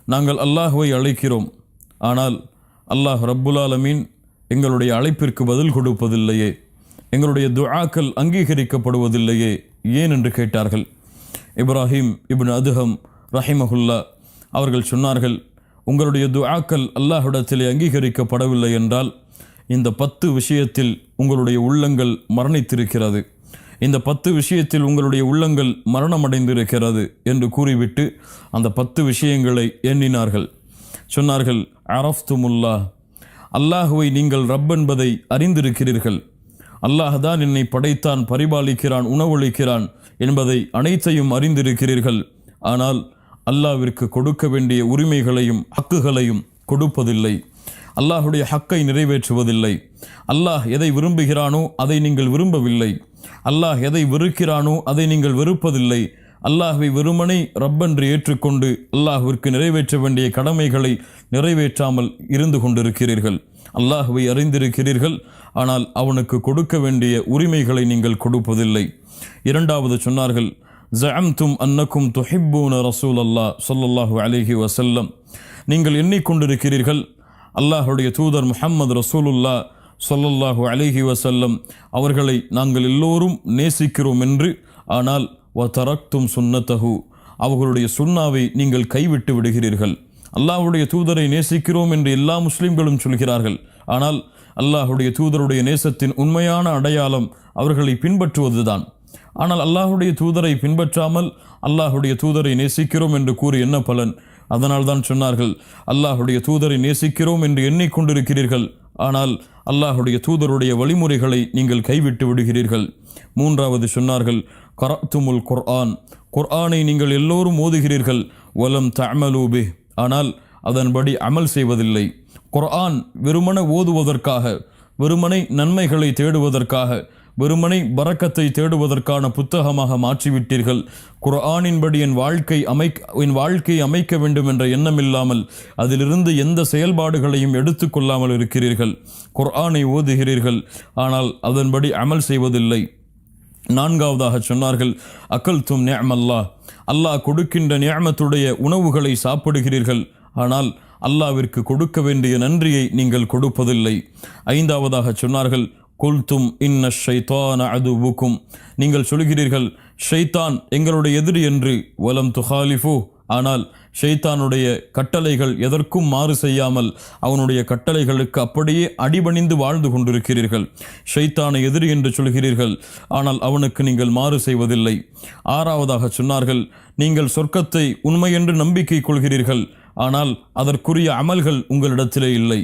நாங்கள் அல்லாஹுவை அழைக்கிறோம், ஆனால் அல்லாஹ் ரப்புல் ஆலமீன் எங்களுடைய அழைப்பிற்கு பதில் கொடுப்பதில்லையே, எங்களுடைய துஆக்கள் அங்கீகரிக்கப்படுவதில்லையே, ஏன் என்று கேட்டார்கள். இப்ராஹிம் இப்னு அதுஹம் ரஹிமஹுல்லா அவர்கள் சொன்னார்கள், உங்களுடைய துஆக்கள் அல்லாஹ்விடத்திலே அங்கீகரிக்கப்படவில்லை என்றால் இந்த 10 விஷயத்தில் உங்களுடைய உள்ளங்கள் மரணித்திருக்கிறது, இந்த 10 விஷயத்தில் உங்களுடைய உள்ளங்கள் மரணமடைந்திருக்கிறது என்று கூறிவிட்டு அந்த 10 விஷயங்களை எண்ணினார்கள். சொன்னார்கள், அரஃப்துமுல்லா, அல்லாஹுவை நீங்கள் ரப் என்பதை அறிந்திருக்கிறீர்கள், அல்லாஹ் தான் என்னை படைத்தான், பரிபாலிக்கிறான், உணவளிக்கிறான் என்பதை அனைத்தையும் அறிந்திருக்கிறீர்கள். ஆனால் அல்லாஹ்விற்கு கொடுக்க வேண்டிய உரிமைகளையும் ஹக்குகளையும் கொடுப்பதில்லை, அல்லாஹுடைய ஹக்கை நிறைவேற்றுவதில்லை. அல்லாஹ் எதை விரும்புகிறானோ அதை நீங்கள் விரும்பவில்லை, அல்லாஹ் எதை வெறுக்கிறானோ அதை நீங்கள் வெறுப்பதில்லை. அல்லாஹ்வை வெறுமனை ரப்பென்று ஏற்றுக்கொண்டு அல்லாஹ்விற்கு நிறைவேற்ற வேண்டிய கடமைகளை நிறைவேற்றாமல் இருந்து கொண்டிருக்கிறீர்கள். அல்லாஹ்வை அறிந்திருக்கிறீர்கள், ஆனால் அவனுக்கு கொடுக்க வேண்டிய உரிமைகளை நீங்கள் கொடுப்பதில்லை. இரண்டாவது சொன்னார்கள், ஜஅம்தும் அன்னக்கும் துஹிப்பூன ரசூலல்லாஹ் ஸல்லல்லாஹு அலைஹி வஸல்லம், நீங்கள் எண்ணிக்கொண்டிருக்கிறீர்கள் அல்லாஹுடைய தூதர் முஹம்மது ரசூலுல்லாஹ் ஸல்லல்லாஹு அலைஹி வஸல்லம் அவர்களை நாங்கள் எல்லோரும் நேசிக்கிறோம் என்று. ஆனால் வதரக்தும் சுன்னத்தஹு, அவர்களுடைய சுன்னாவை நீங்கள் கைவிட்டு விடுகிறீர்கள். அல்லாஹுடைய தூதரை நேசிக்கிறோம் என்று எல்லா முஸ்லிம்களும் சொல்கிறார்கள், ஆனால் அல்லாஹுடைய தூதருடைய நேசத்தின் உண்மையான அடையாளம் அவர்களை பின்பற்றுவதுதான். ஆனால் அல்லாஹுடைய தூதரை பின்பற்றாமல் அல்லாஹுடைய தூதரை நேசிக்கிறோம் என்று கூறி என்ன பலன்? அதனால் தான் சொன்னார்கள், அல்லாஹுடைய தூதரை நேசிக்கிறோம் என்று எண்ணிக்கொண்டிருக்கிறீர்கள், ஆனால் அல்லாஹுடைய தூதருடைய வழிமுறைகளை நீங்கள் கைவிட்டு விடுகிறீர்கள். மூன்றாவது சொன்னார்கள், கரஅத்துமுல் குர்ஆன், குர்ஆனை நீங்கள் எல்லோரும் ஓதுகிறீர்கள், வலம் தஅமலூ பிஹ், ஆனால் அதன்படி அமல் செய்வதில்லை. குர்ஆன் வெறுமனை ஓதுவதற்காக, வெறுமனை நன்மைகளை தேடுவதற்காக, வெறுமனை பரக்கத்தை தேடுவதற்கான புத்தகமாக மாற்றிவிட்டீர்கள். குர்ஆனின்படி என் வாழ்க்கை அமைக்க வேண்டும் என்ற எண்ணம் இல்லாமல் அதிலிருந்து எந்த செயல்பாடுகளையும் எடுத்துக்கொள்ளாமல் இருக்கிறீர்கள். குர்ஆனை ஓதுகிறீர்கள், ஆனால் அதன்படி அமல் செய்வதில்லை. நான்காவதாக சொன்னார்கள், அகல்தும் நிஅமல்லாஹ், அல்லாஹ் கொடுக்கின்ற நிஅமத்துடைய உணவுகளை சாப்பிடுகிறீர்கள், ஆனால் அல்லாஹ்விற்கு கொடுக்க வேண்டிய நன்றியை நீங்கள் கொடுப்பதில்லை. ஐந்தாவதாக சொன்னார்கள், குல்தும் இன்ன ஷைத்தான அதுவுக்கும், நீங்கள் சொல்கிறீர்கள் ஷைத்தான் எங்களுடைய எதிரி என்று. வலம் துஹாலிஃபு, ஆனால் ஷைத்தானுடைய கட்டளைகள் எதற்கும் மாறு செய்யாமல் அவனுடைய கட்டளைகளுக்கு அப்படியே அடிபணிந்து வாழ்ந்து கொண்டிருக்கிறீர்கள். ஷைத்தானை எதிரி என்று சொல்கிறீர்கள், ஆனால் அவனுக்கு நீங்கள் மாறு செய்வதில்லை. ஆறாவதாக சொன்னார்கள், நீங்கள் சொர்க்கத்தை உண்மையென்று நம்பிக்கை கொள்கிறீர்கள், ஆனால் அதற்குரிய அமல்கள் உங்களிடத்திலே இல்லை.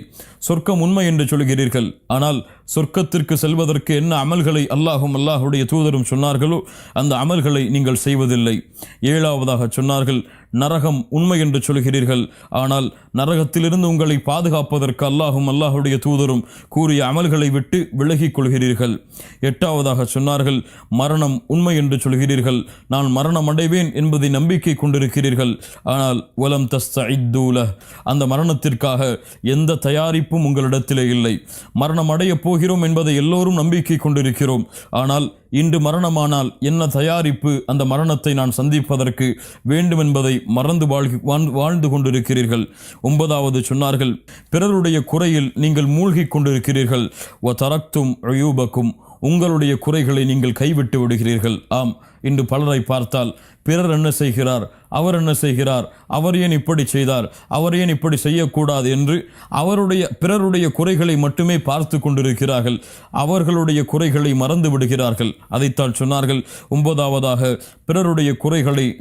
சொர்க்கம் உண்மை என்று சொல்கிறீர்கள், ஆனால் சொர்க்கத்திற்கு செல்வதற்கு என்ன அமல்களை அல்லாஹும் அல்லாஹுடைய தூதரும் சொன்னார்களோ அந்த அமல்களை நீங்கள் செய்வதில்லை. ஏழாவதாக சொன்னார்கள், நரகம் உண்மை என்று சொல்கிறீர்கள், ஆனால் நரகத்திலிருந்து உங்களை பாதுகாப்பதற்கு அல்லாஹும் அல்லாஹுடைய தூதரும் கூறிய அமல்களை விட்டு விலகிக் கொள்கிறீர்கள். எட்டாவதாக சொன்னார்கள், மரணம் உண்மை என்று சொல்கிறீர்கள், நான் மரணம் அடைவேன் என்பதை நம்பிக்கை கொண்டிருக்கிறீர்கள், ஆனால் வலம் தஸ்தஇத்தூல, அந்த மரணத்திற்காக எந்த தயாரிப்பும் உங்களிடத்திலே இல்லை. மரணம் அடையப் போகிறோம் என்பதை எல்லோரும் நம்பிக்கை கொண்டிருக்கிறோம், ஆனால் இன்று மரணமானால் என்ன தயாரிப்பு அந்த மரணத்தை நான் சந்திப்பதற்கு வேண்டும் என்பதை மறந்து வாழ்ந்து கொண்டிருக்கிறீர்கள். ஒன்பதாவது சொன்னார்கள், பிறருடைய குறையில் நீங்கள் மூழ்கி கொண்டிருக்கிறீர்கள். வ தரக்தும் உயூபக்கும், உங்களுடைய குறைகளை நீங்கள் கைவிட்டு விடுகிறீர்கள். ஆம், இன்று பலரை பார்த்தால் பிறர் என்ன செய்கிறார், அவர் என்ன செய்கிறார், அவர் ஏன் இப்படி செய்தார், அவர் ஏன் இப்படி செய்யக்கூடாது என்று பிறருடைய குறைகளை மட்டுமே பார்த்து கொண்டிருக்கிறார்கள். அவர்களுடைய குறைகளை மறந்து விடுகிறார்கள். அதைத்தான் சொன்னார்கள். ஒன்பதாவதாக, பிறருடைய குறைகளில்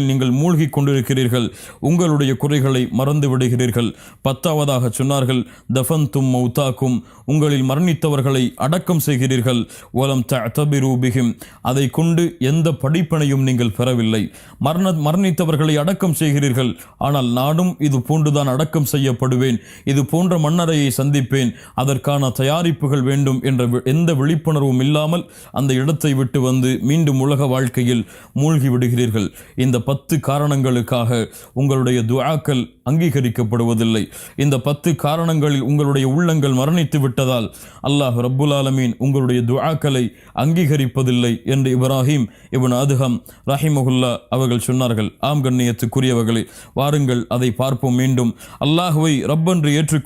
நீங்கள் மூழ்கி கொண்டிருக்கிறீர்கள், உங்களுடைய குறைகளை மறந்து விடுகிறீர்கள். பத்தாவதாக சொன்னார்கள், தஃபன்தும் மௌதாக்கும், உங்களில் மரணித்தவர்களை அடக்கம் செய்கிறீர்கள். வலம் தஅதபிரு பிஹிம், அதை கொண்டு எந்த படிப்பினையும் நீங்கள் பெறவில்லை. மரணித்தவர்களை அடக்கம் செய்கிறீர்கள், ஆனால் நானும் இது போன்றுதான் அடக்கம் செய்யப்படுவேன், இது போன்ற மன்னரையை சந்திப்பேன், அதற்கான தயாரிப்புகள் வேண்டும் என்ற எந்த விழிப்புணர்வும் இல்லாமல் அந்த இடத்தை விட்டு வந்து மீண்டும் உலக வாழ்க்கையில் மூழ்கி விடுகிறீர்கள். இந்த 10 காரணங்களுக்காக உங்களுடைய துஆக்கள் அங்கீகரிக்கப்படுவதில்லை. இந்த 10 காரணங்களில் உங்களுடைய உள்ளங்கள் மரணித்து விட்டதால் அல்லாஹ் ரப்புல் ஆலமீன் உங்களுடைய துஆக்களை அங்கீகரிப்பதில்லை என்று இப்ராஹிம் இப்னு அதுஹம் ரஹிமஹுல்லாஹ் ரஹிமஹுல்லா அவர்கள் சொன்னார்கள், ஆம் கண்ணியத்துக்குரியவர்களே, வாருங்கள் அதை பார்ப்போம். மீண்டும் அல்லாஹுவை ரப்பென்று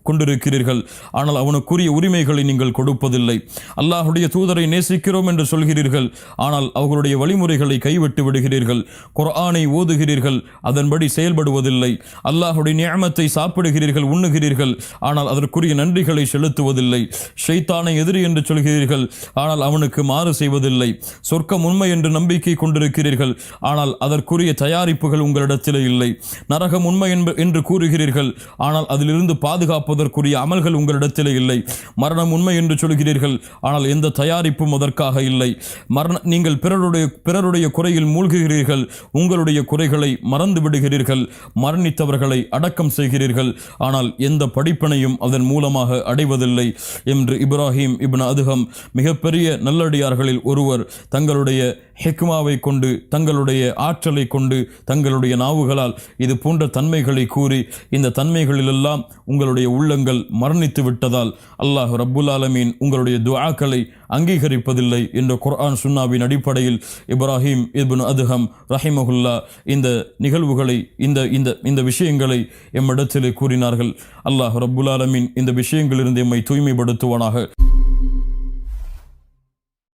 கொண்டிருக்கிறீர்கள், ஆனால் அவனுக்குரிய உரிமைகளை நீங்கள் கொடுப்பதில்லை. அல்லாஹுடைய தூதரை நேசிக்கிறோம் என்று சொல்கிறீர்கள், ஆனால் அவர்களுடைய வழிமுறைகளை கைவிட்டு விடுகிறீர்கள். குர்ஆனை ஓதுகிறீர்கள், அதன்படி செயல்படுவதில்லை. அல்லாஹுடைய நிஅமத்தை சாப்பிடுகிறீர்கள், உண்ணுகிறீர்கள், ஆனால் அதற்குரிய நன்றிகளை செலுத்துவதில்லை. ஷைத்தானை எதிரி என்று சொல்கிறீர்கள், ஆனால் அவனுக்கு மாறு செய்வதில்லை. சொர்க்கம் உண்மை என்று நம்பிக்கை கொண்டிருக்கிறீர்கள், ஆனால் அதற்குரிய தயாரிப்புகள் உங்களிடத்தில் இல்லை. நரகம் உண்மை என்று கூறுகிறீர்கள், ஆனால் அதிலிருந்து பாதுகாப்பதற்குரிய அமல்கள் உங்களிடத்தில் இல்லை. மரணம் உண்மை என்று சொல்கிறீர்கள், ஆனால் எந்த தயாரிப்பும் அதற்காக இல்லை. நீங்கள் பிறருடைய குறையில் மூழ்குகிறீர்கள், உங்களுடைய குறைகளை மறந்து விடுகிறீர்கள். மரணித்தவர்களை அடக்கம் செய்கிறீர்கள், ஆனால் எந்த படிப்பினையும் அதன் மூலமாக அடைவதில்லை என்று இப்ராஹிம் இப்னு அதுஹம் மிகப்பெரிய நல்லடியார்களில் ஒருவர் தங்களுடைய ஹிக்மாவை கொண்டு, தங்களுடைய ஆற்றலை கொண்டு, தங்களுடைய நாவுகளால் இது போன்ற தன்மைகளை கூறி, இந்த தன்மைகளிலெல்லாம் உங்களுடைய உள்ளங்கள் மரணித்து விட்டதால் அல்லாஹ் ரப்புல் ஆலமீன் உங்களுடைய துஆக்களை அங்கீகரிப்பதில்லை என்ற குர்ஆன் சுன்னாவின் அடிப்படையில் இப்ராஹிம் இப்னு அதுஹம் ரஹிமஹுல்லா இந்த நிகழ்வுகளை, இந்த விஷயங்களை எம்மிடத்திலே கூறினார்கள். அல்லாஹ் ரப்புல் ஆலமீன் இந்த விஷயங்களிலிருந்து எம்மை தூய்மைப்படுத்துவானாக.